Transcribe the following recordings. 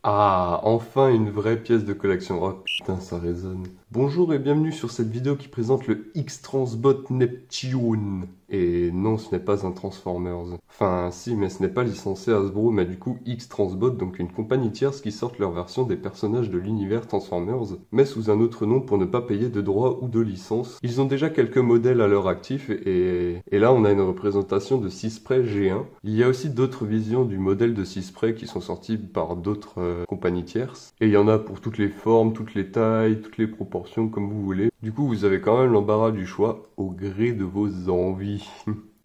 Ah, enfin une vraie pièce de collection. Oh putain, ça résonne. Bonjour et bienvenue sur cette vidéo qui présente le X-Transbot Neptune. Et non, ce n'est pas un Transformers. Enfin, si, mais ce n'est pas licencié Hasbro, mais du coup X-Transbot, donc une compagnie tierce qui sort leur version des personnages de l'univers Transformers, mais sous un autre nom pour ne pas payer de droits ou de licence. Ils ont déjà quelques modèles à leur actif, et là on a une représentation de Sisprey G1. Il y a aussi d'autres visions du modèle de Sisprey qui sont sorties par d'autres compagnies tierces. Et il y en a pour toutes les formes, toutes les tailles, toutes les proportions, comme vous voulez. Du coup, vous avez quand même l'embarras du choix au gré de vos envies.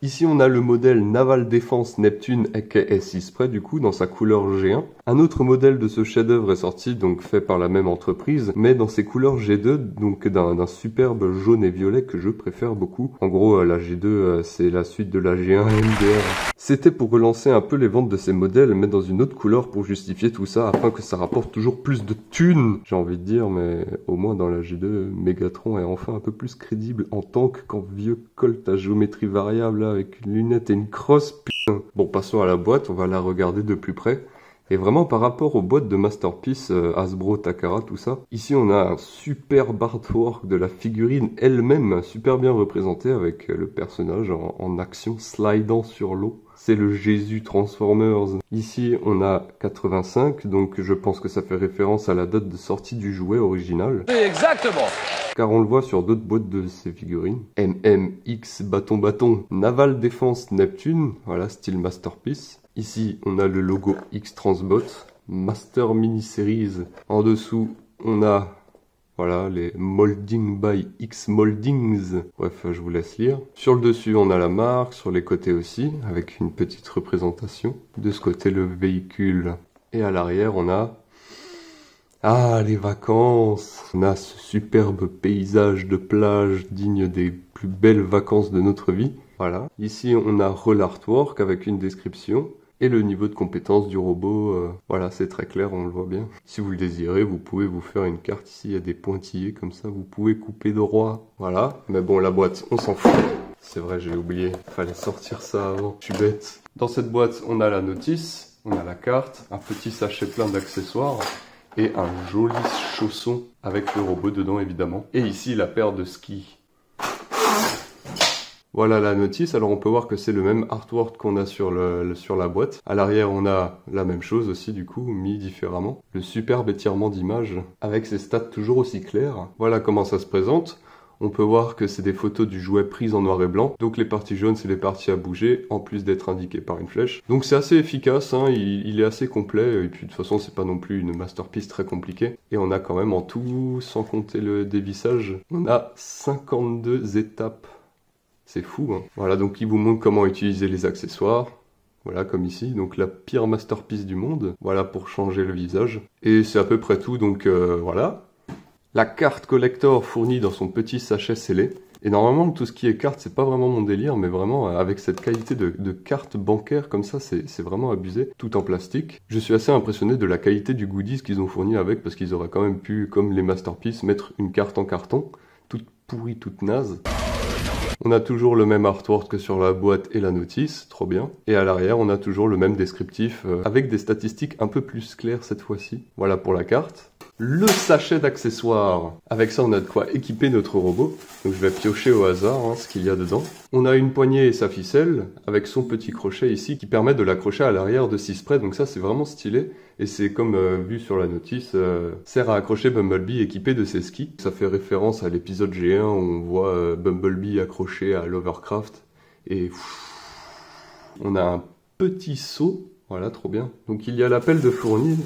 Ici, on a le modèle Naval Défense Neptune aka Sisprey, du coup, dans sa couleur G1. Un autre modèle de ce chef-d'œuvre est sorti, donc fait par la même entreprise, mais dans ses couleurs G2, donc d'un superbe jaune et violet que je préfère beaucoup. En gros, la G2, c'est la suite de la G1 MDR. C'était pour relancer un peu les ventes de ces modèles, mais dans une autre couleur pour justifier tout ça, afin que ça rapporte toujours plus de thunes, j'ai envie de dire, mais au moins dans la G2, Megatron est enfin un peu plus crédible en tank qu'en vieux colt à géométrie variable, là, avec une lunette et une crosse, putain. Bon, passons à la boîte, on va la regarder de plus près. Et vraiment par rapport aux boîtes de Masterpiece, Hasbro, Takara, tout ça, ici on a un superbe artwork de la figurine elle-même, super bien représentée avec le personnage en action slidant sur l'eau. C'est le Jésus Transformers. Ici on a 85, donc je pense que ça fait référence à la date de sortie du jouet original. Exactement. Car on le voit sur d'autres boîtes de ces figurines. MMX bâton Naval Défense Neptune, voilà, style Masterpiece. Ici, on a le logo X-Transbot, Master Mini-Series. En dessous, on a, voilà, les Molding by X-Moldings. Bref, je vous laisse lire. Sur le dessus, on a la marque, sur les côtés aussi, avec une petite représentation. De ce côté, le véhicule. Et à l'arrière, on a... Ah, les vacances! On a ce superbe paysage de plage digne des plus belles vacances de notre vie. Voilà. Ici, on a Roll Artwork avec une description. Et le niveau de compétence du robot, voilà, c'est très clair, on le voit bien. Si vous le désirez, vous pouvez vous faire une carte ici, il y a des pointillés comme ça, vous pouvez couper droit. Voilà, mais bon, la boîte, on s'en fout. C'est vrai, j'ai oublié, fallait sortir ça avant, je suis bête. Dans cette boîte, on a la notice, on a la carte, un petit sachet plein d'accessoires et un joli chausson avec le robot dedans, évidemment. Et ici, la paire de skis. Voilà la notice, alors on peut voir que c'est le même artwork qu'on a sur la boîte. À l'arrière, on a la même chose aussi, du coup, mis différemment. Le superbe étirement d'image, avec ses stats toujours aussi clairs. Voilà comment ça se présente. On peut voir que c'est des photos du jouet prises en noir et blanc. Donc les parties jaunes, c'est les parties à bouger, en plus d'être indiquées par une flèche. Donc c'est assez efficace, hein, il est assez complet. Et puis de toute façon, c'est pas non plus une masterpiece très compliquée. Et on a quand même en tout, sans compter le dévissage, on a 52 étapes. C'est fou, hein. Voilà, donc il vous montre comment utiliser les accessoires. Voilà, comme ici. Donc la pire masterpiece du monde. Voilà, pour changer le visage. Et c'est à peu près tout, donc voilà. La carte collector fournie dans son petit sachet scellé. Et normalement, tout ce qui est carte, c'est pas vraiment mon délire, mais vraiment, avec cette qualité de carte bancaire comme ça, c'est vraiment abusé, tout en plastique. Je suis assez impressionné de la qualité du goodies qu'ils ont fourni avec, parce qu'ils auraient quand même pu, comme les masterpieces, mettre une carte en carton, toute pourrie, toute naze. On a toujours le même artwork que sur la boîte et la notice, trop bien. Et à l'arrière, on a toujours le même descriptif, avec des statistiques un peu plus claires cette fois-ci. Voilà pour la carte. Le sachet d'accessoires. Avec ça, on a de quoi équiper notre robot. Donc je vais piocher au hasard ce qu'il y a dedans. On a une poignée et sa ficelle, avec son petit crochet ici, qui permet de l'accrocher à l'arrière de Sisprey. Donc ça, c'est vraiment stylé. Et c'est comme vu sur la notice, sert à accrocher Bumblebee équipé de ses skis. Ça fait référence à l'épisode G1 où on voit Bumblebee accroché à l'Overcraft. Et on a un petit seau. Voilà, trop bien. Donc il y a la pelle de fourni,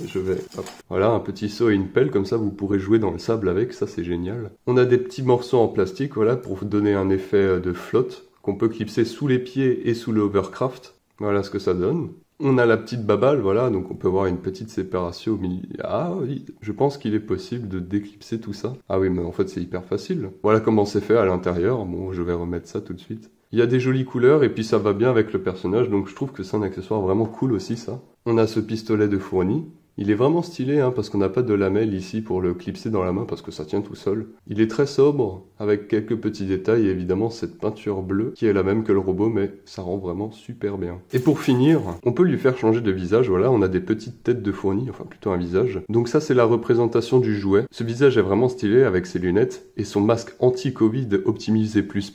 voilà, un petit seau et une pelle, comme ça vous pourrez jouer dans le sable avec, ça c'est génial. On a des petits morceaux en plastique, voilà, pour vous donner un effet de flotte, qu'on peut clipser sous les pieds et sous le hovercraft. Voilà ce que ça donne. On a la petite babale, voilà, donc on peut voir une petite séparation au milieu. Ah oui, je pense qu'il est possible de déclipser tout ça. Ah oui, mais en fait c'est hyper facile. Voilà comment c'est fait à l'intérieur, bon, je vais remettre ça tout de suite. Il y a des jolies couleurs et puis ça va bien avec le personnage, donc je trouve que c'est un accessoire vraiment cool aussi ça. On a ce pistolet de fourni, Il est vraiment stylé hein, parce qu'on n'a pas de lamelle ici pour le clipser dans la main parce que ça tient tout seul. Il est très sobre avec quelques petits détails et évidemment cette peinture bleue qui est la même que le robot mais ça rend vraiment super bien. Et pour finir, on peut lui faire changer de visage. Voilà, on a des petites têtes de fournis, enfin plutôt un visage. Donc ça c'est la représentation du jouet. Ce visage est vraiment stylé avec ses lunettes et son masque anti-Covid optimisé plus.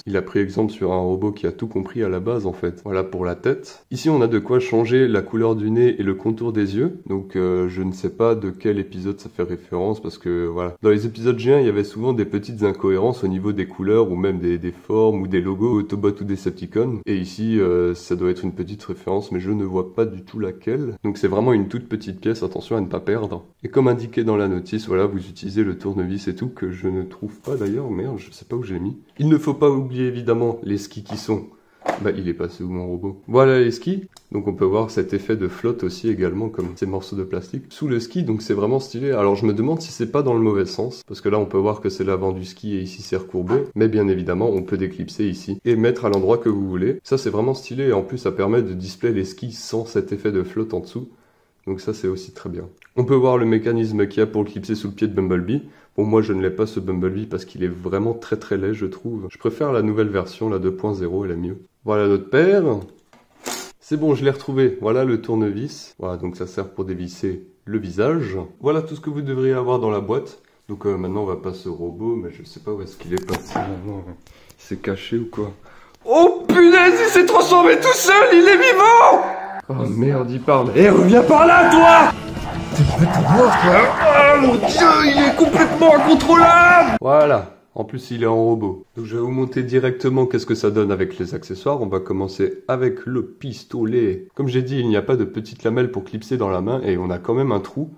Il a pris exemple sur un robot qui a tout compris à la base en fait. Voilà pour la tête. Ici on a de quoi changer la couleur du nez et le contour des yeux. Donc je ne sais pas de quel épisode ça fait référence parce que voilà. Dans les épisodes G1 il y avait souvent des petites incohérences au niveau des couleurs ou même des formes ou des logos Autobot ou Decepticon. Et ici ça doit être une petite référence mais je ne vois pas du tout laquelle. Donc c'est vraiment une toute petite pièce, attention à ne pas perdre. Et comme indiqué dans la notice, voilà, vous utilisez le tournevis et tout que je ne trouve pas d'ailleurs. Merde, je sais pas où je l'ai mis. Il ne faut pas oublier évidemment les skis qui sont... Bah, il est passé où mon robot? Voilà les skis. Donc on peut voir cet effet de flotte aussi également comme ces morceaux de plastique sous le ski, donc c'est vraiment stylé. Alors je me demande si c'est pas dans le mauvais sens, parce que là on peut voir que c'est l'avant du ski et ici c'est recourbé, mais bien évidemment on peut déclipser ici et mettre à l'endroit que vous voulez. Ça c'est vraiment stylé et en plus ça permet de display les skis sans cet effet de flotte en dessous. Donc ça c'est aussi très bien. On peut voir le mécanisme qu'il y a pour le clipser sous le pied de Bumblebee. Bon moi je ne l'ai pas ce Bumblebee parce qu'il est vraiment très laid je trouve. Je préfère la nouvelle version, la 2.0, elle est mieux. Voilà notre paire. C'est bon, je l'ai retrouvé. Voilà le tournevis. Voilà, donc ça sert pour dévisser le visage. Voilà tout ce que vous devriez avoir dans la boîte. Donc maintenant on va passer au robot, mais je sais pas où est-ce qu'il est passé maintenant. C'est caché ou quoi? Oh punaise, il s'est transformé tout seul, il est vivant! Oh merde, il parle. Eh, reviens par là, toi! Oh mon dieu, il est complètement incontrôlable! Voilà. En plus, il est en robot. Donc, je vais vous montrer directement qu'est-ce que ça donne avec les accessoires. On va commencer avec le pistolet. Comme j'ai dit, il n'y a pas de petite lamelle pour clipser dans la main et on a quand même un trou.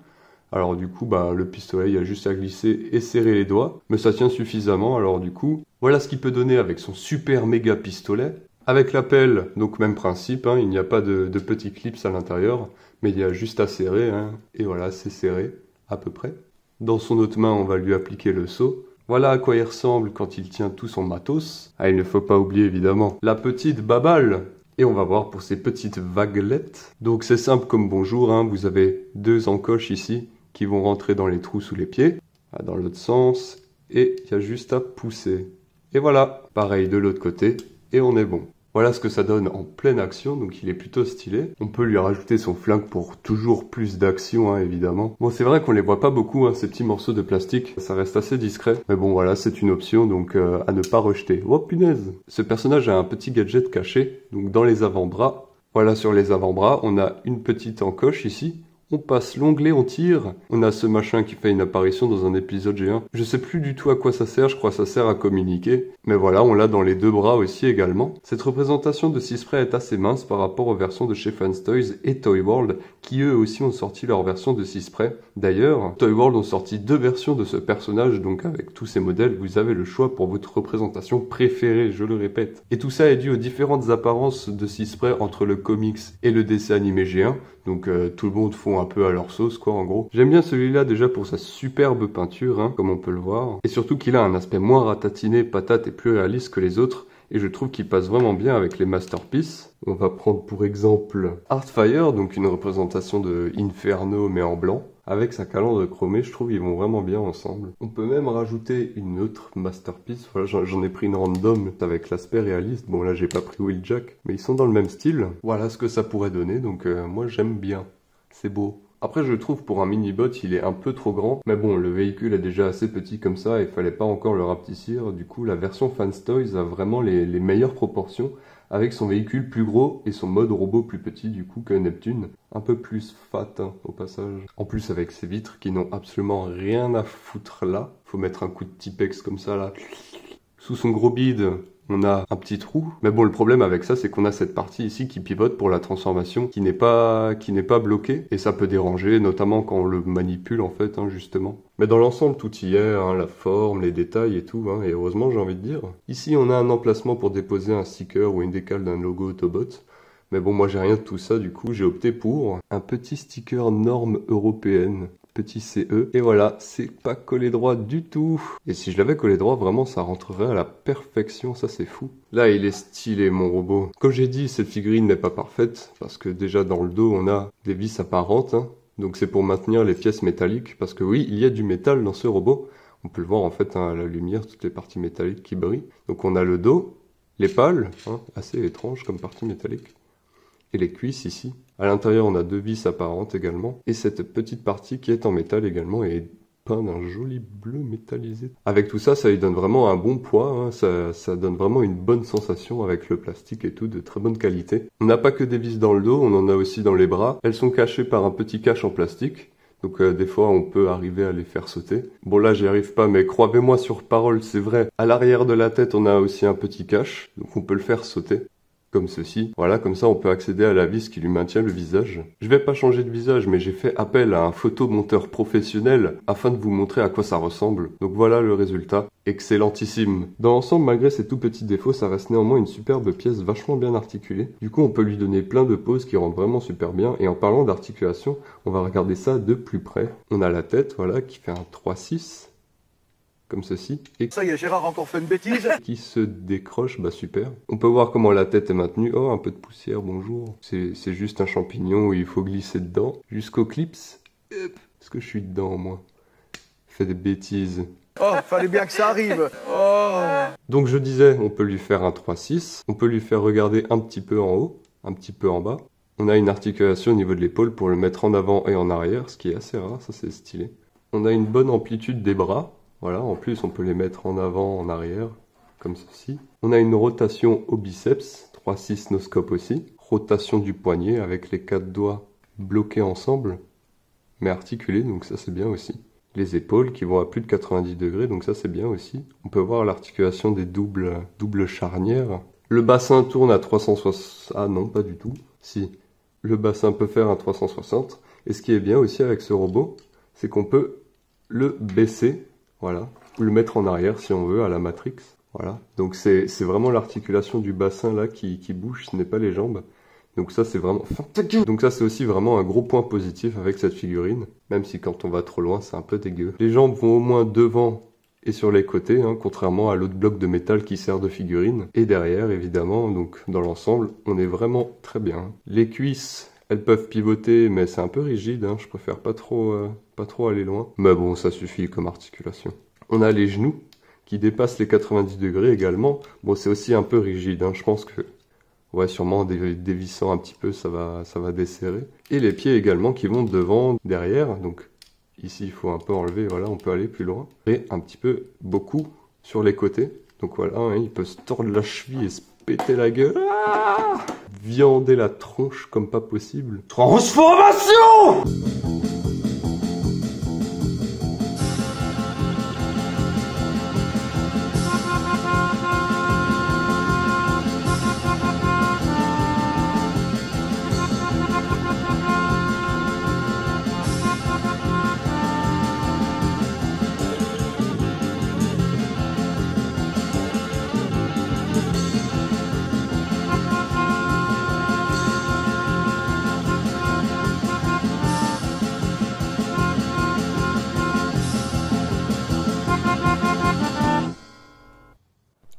Alors du coup, bah, le pistolet, il y a juste à glisser et serrer les doigts. Mais ça tient suffisamment. Alors du coup, voilà ce qu'il peut donner avec son super méga pistolet. Avec la pelle, donc même principe, hein, il n'y a pas de petits clips à l'intérieur. Mais il y a juste à serrer. Hein, et voilà, c'est serré à peu près. Dans son autre main, on va lui appliquer le seau. Voilà à quoi il ressemble quand il tient tout son matos. Ah, il ne faut pas oublier évidemment la petite babale. Et on va voir pour ces petites vaguelettes. Donc c'est simple comme bonjour, hein. Vous avez deux encoches ici qui vont rentrer dans les trous sous les pieds. Dans l'autre sens. Et il y a juste à pousser. Et voilà, pareil de l'autre côté. Et on est bon. Voilà ce que ça donne en pleine action, donc il est plutôt stylé. On peut lui rajouter son flingue pour toujours plus d'action, hein, évidemment. Bon, c'est vrai qu'on les voit pas beaucoup, hein, ces petits morceaux de plastique. Ça reste assez discret. Mais bon, voilà, c'est une option, donc à ne pas rejeter. Oh, punaise! Ce personnage a un petit gadget caché, donc dans les avant-bras. Voilà, sur les avant-bras, on a une petite encoche ici. On passe l'onglet, on tire. On a ce machin qui fait une apparition dans un épisode G1. Je sais plus du tout à quoi ça sert, je crois que ça sert à communiquer. Mais voilà, on l'a dans les deux bras aussi également. Cette représentation de Seaspray est assez mince par rapport aux versions de chez Fans Toys et Toy World, qui eux aussi ont sorti leur version de Seaspray. D'ailleurs, Toy World ont sorti deux versions de ce personnage, donc avec tous ces modèles, vous avez le choix pour votre représentation préférée, je le répète. Et tout ça est dû aux différentes apparences de Seaspray entre le comics et le dessin animé G1. Donc tout le monde font un peu à leur sauce quoi en gros. J'aime bien celui-là déjà pour sa superbe peinture, hein, comme on peut le voir. Et surtout qu'il a un aspect moins ratatiné, patate et plus réaliste que les autres. Et je trouve qu'il passe vraiment bien avec les Masterpiece. On va prendre pour exemple Heartfire, donc une représentation de Inferno mais en blanc. Avec sa calandre chromée, je trouve qu'ils vont vraiment bien ensemble. On peut même rajouter une autre Masterpiece. Voilà, j'en ai pris une random avec l'aspect réaliste. Bon là j'ai pas pris Wheeljack, mais ils sont dans le même style. Voilà ce que ça pourrait donner, donc moi j'aime bien. C'est beau. Après je trouve pour un mini-bot il est un peu trop grand, mais bon le véhicule est déjà assez petit comme ça et il fallait pas encore le rapetissir. Du coup la version Fans Toys a vraiment les meilleures proportions, avec son véhicule plus gros et son mode robot plus petit du coup que Neptune. Un peu plus fat hein, au passage. En plus avec ses vitres qui n'ont absolument rien à foutre là. Faut mettre un coup de Tipex comme ça là. Sous son gros bide, on a un petit trou. Mais bon, le problème avec ça, c'est qu'on a cette partie ici qui pivote pour la transformation, qui n'est pas bloquée. Et ça peut déranger, notamment quand on le manipule en fait, hein, justement. Mais dans l'ensemble, tout y est, hein, la forme, les détails et tout, hein, et heureusement j'ai envie de dire. Ici, on a un emplacement pour déposer un sticker ou une décale d'un logo Autobot. Mais bon, moi j'ai rien de tout ça, du coup j'ai opté pour un petit sticker norme européenne. Petit CE, et voilà, c'est pas collé droit du tout. Et si je l'avais collé droit, vraiment ça rentrerait à la perfection, ça c'est fou. Là il est stylé mon robot. Comme j'ai dit, cette figurine n'est pas parfaite, parce que déjà dans le dos on a des vis apparentes, hein. Donc c'est pour maintenir les pièces métalliques, parce que oui, il y a du métal dans ce robot. On peut le voir en fait hein, à la lumière, toutes les parties métalliques qui brillent. Donc on a le dos, les pales, hein, assez étrange comme partie métallique, et les cuisses ici. À l'intérieur, on a 2 vis apparentes également, et cette petite partie qui est en métal également est peint d'un joli bleu métallisé. Avec tout ça, ça lui donne vraiment un bon poids, hein, ça donne vraiment une bonne sensation avec le plastique et tout, de très bonne qualité. On n'a pas que des vis dans le dos, on en a aussi dans les bras. Elles sont cachées par un petit cache en plastique. Donc des fois on peut arriver à les faire sauter. Bon là j'y arrive pas mais croyez-moi sur parole c'est vrai. À l'arrière de la tête on a aussi un petit cache. Donc on peut le faire sauter. Comme ceci. Voilà, comme ça on peut accéder à la vis qui lui maintient le visage. Je vais pas changer de visage mais j'ai fait appel à un photomonteur professionnel afin de vous montrer à quoi ça ressemble. Donc voilà le résultat. Excellentissime. Dans l'ensemble, malgré ces tout petits défauts, ça reste néanmoins une superbe pièce vachement bien articulée. Du coup on peut lui donner plein de poses qui rendent vraiment super bien. Et en parlant d'articulation, on va regarder ça de plus près. On a la tête, voilà, qui fait un 3-6. Comme ceci. Et ça y est, Gérard a encore fait une bêtise. Qui se décroche, bah super. On peut voir comment la tête est maintenue. Oh, un peu de poussière, bonjour. C'est juste un champignon où il faut glisser dedans. Jusqu'au clips. Est-ce que je suis dedans, moi? Fait des bêtises. Oh, fallait bien que ça arrive. Oh. Donc je disais, on peut lui faire un 3-6. On peut lui faire regarder un petit peu en haut, un petit peu en bas. On a une articulation au niveau de l'épaule pour le mettre en avant et en arrière, ce qui est assez rare, ça c'est stylé. On a une bonne amplitude des bras. Voilà, en plus on peut les mettre en avant, en arrière, comme ceci. On a une rotation au biceps, 3-6 noscope aussi. Rotation du poignet avec les 4 doigts bloqués ensemble, mais articulés, donc ça c'est bien aussi. Les épaules qui vont à plus de 90 degrés, donc ça c'est bien aussi. On peut voir l'articulation des doubles charnières. Le bassin tourne à 360... Ah non, pas du tout. Si, le bassin peut faire un 360. Et ce qui est bien aussi avec ce robot, c'est qu'on peut le baisser. Voilà, ou le mettre en arrière si on veut, à la Matrix. Voilà, donc c'est vraiment l'articulation du bassin là qui bouge, ce n'est pas les jambes. Donc ça c'est vraiment... Donc ça c'est aussi vraiment un gros point positif avec cette figurine, même si quand on va trop loin c'est un peu dégueu. Les jambes vont au moins devant et sur les côtés, hein, contrairement à l'autre bloc de métal qui sert de figurine. Et derrière évidemment, donc dans l'ensemble, on est vraiment très bien. Les cuisses, elles peuvent pivoter, mais c'est un peu rigide, hein, je préfère pas trop aller loin. Mais bon, ça suffit comme articulation. On a les genoux qui dépassent les 90 degrés également. Bon, c'est aussi un peu rigide, hein, je pense que... Ouais, sûrement en dévissant un petit peu, ça va desserrer. Et les pieds également qui vont devant, derrière. Donc ici, il faut un peu enlever, voilà, on peut aller plus loin. Et un petit peu, beaucoup, sur les côtés. Donc voilà, hein, il peut se tordre la cheville et se péter la gueule. Ah, viander la tronche comme pas possible. Transformation!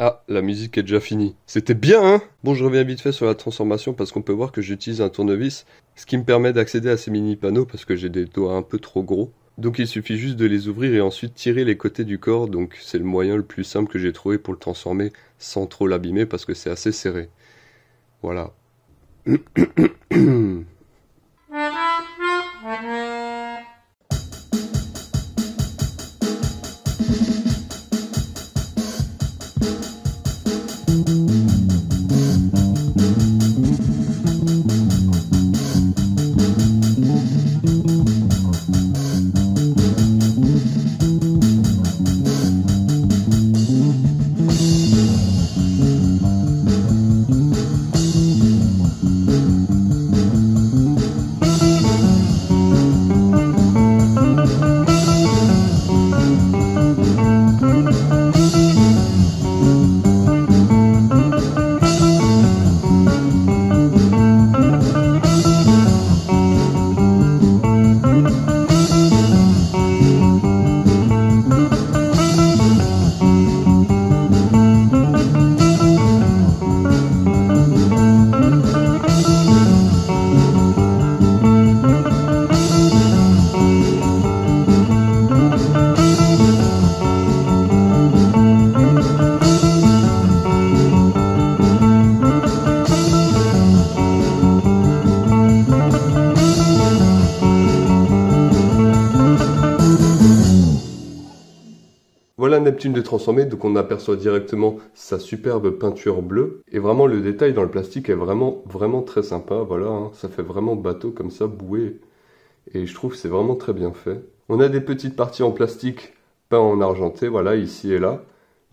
Ah, la musique est déjà finie. C'était bien, hein? Bon, je reviens vite fait sur la transformation parce qu'on peut voir que j'utilise un tournevis, ce qui me permet d'accéder à ces mini panneaux parce que j'ai des doigts un peu trop gros. Donc il suffit juste de les ouvrir et ensuite tirer les côtés du corps, donc c'est le moyen le plus simple que j'ai trouvé pour le transformer sans trop l'abîmer parce que c'est assez serré. Voilà. Voilà Neptune de transformé, donc on aperçoit directement sa superbe peinture bleue. Et vraiment le détail dans le plastique est vraiment très sympa. Voilà, hein, ça fait vraiment bateau comme ça, boué. Et je trouve que c'est vraiment très bien fait. On a des petites parties en plastique peintes en argenté, voilà, ici et là.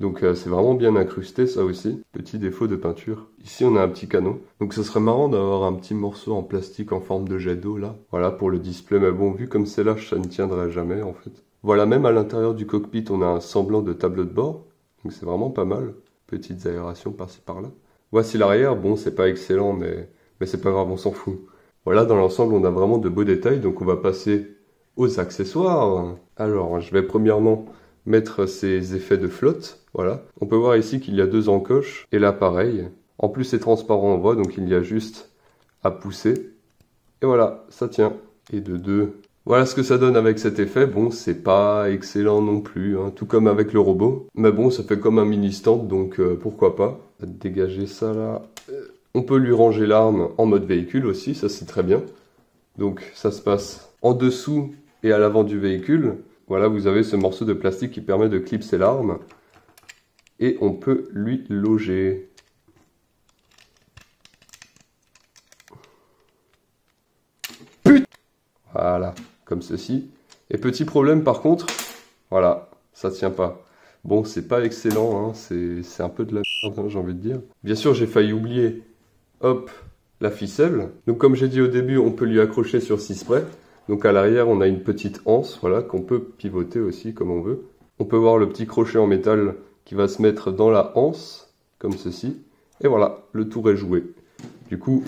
Donc c'est vraiment bien incrusté ça aussi. Petit défaut de peinture. Ici on a un petit canot. Donc ce serait marrant d'avoir un petit morceau en plastique en forme de jet d'eau là. Voilà pour le display, mais bon vu comme c'est là, ça ne tiendrait jamais en fait. Voilà, même à l'intérieur du cockpit on a un semblant de tableau de bord. Donc c'est vraiment pas mal. Petites aérations par-ci par-là. Voici l'arrière, bon c'est pas excellent mais c'est pas grave, on s'en fout. Voilà, dans l'ensemble on a vraiment de beaux détails, donc on va passer aux accessoires. Alors je vais premièrement mettre ces effets de flotte. Voilà. On peut voir ici qu'il y a 2 encoches et là pareil. En plus c'est transparent on voit, donc il y a juste à pousser. Et voilà, ça tient. Et de 2. Voilà ce que ça donne avec cet effet. Bon, c'est pas excellent non plus, hein, tout comme avec le robot. Mais bon, ça fait comme un mini stand, donc pourquoi pas. On va dégager ça là. On peut lui ranger l'arme en mode véhicule aussi, ça c'est très bien. Donc ça se passe en dessous et à l'avant du véhicule. Voilà, vous avez ce morceau de plastique qui permet de clipser l'arme. Et on peut lui loger. Putain! Voilà, comme ceci. Et petit problème par contre, voilà, ça tient pas. Bon, c'est pas excellent, hein, c'est un peu de la merde, hein, j'ai envie de dire. Bien sûr, j'ai failli oublier, hop, la ficelle. Donc comme j'ai dit au début, on peut lui accrocher sur 6 sprays. Donc à l'arrière, on a une petite anse, voilà, qu'on peut pivoter aussi comme on veut. On peut voir le petit crochet en métal qui va se mettre dans la anse, comme ceci. Et voilà, le tour est joué. Du coup,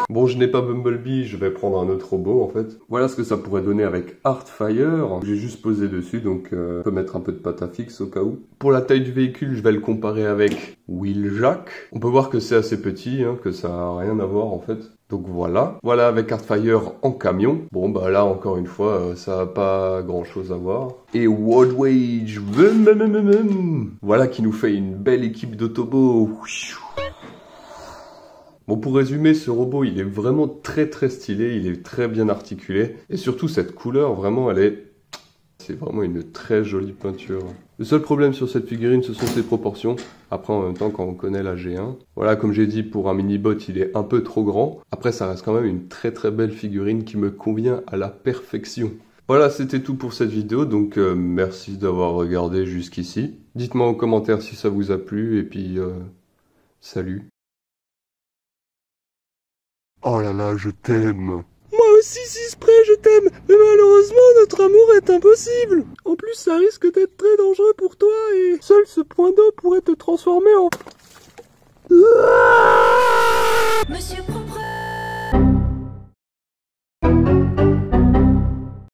bon, je n'ai pas Bumblebee, je vais prendre un autre robot en fait. Voilà ce que ça pourrait donner avec Heartfire. J'ai juste posé dessus, donc on peut mettre un peu de pâte à fixe au cas où. Pour la taille du véhicule, je vais le comparer avec Wheeljack. On peut voir que c'est assez petit, hein, que ça n'a rien à voir en fait. Donc voilà. Voilà avec Heartfire en camion. Bon bah là encore une fois, ça n'a pas grand chose à voir. Et Woodwage, voilà qui nous fait une belle équipe d'autobots. Bon, pour résumer, ce robot, il est vraiment très stylé, il est très bien articulé. Et surtout, cette couleur, vraiment, c'est vraiment une très jolie peinture. Le seul problème sur cette figurine, ce sont ses proportions. Après, en même temps, quand on connaît la G1. Voilà, comme j'ai dit, pour un mini-bot, il est un peu trop grand. Après, ça reste quand même une très belle figurine qui me convient à la perfection. Voilà, c'était tout pour cette vidéo, donc merci d'avoir regardé jusqu'ici. Dites-moi en commentaire si ça vous a plu, et puis salut. Oh là là, je t'aime. Moi aussi, Sispré, je t'aime, mais malheureusement, notre amour est impossible. En plus, ça risque d'être très dangereux pour toi et seul ce point d'eau pourrait te transformer en...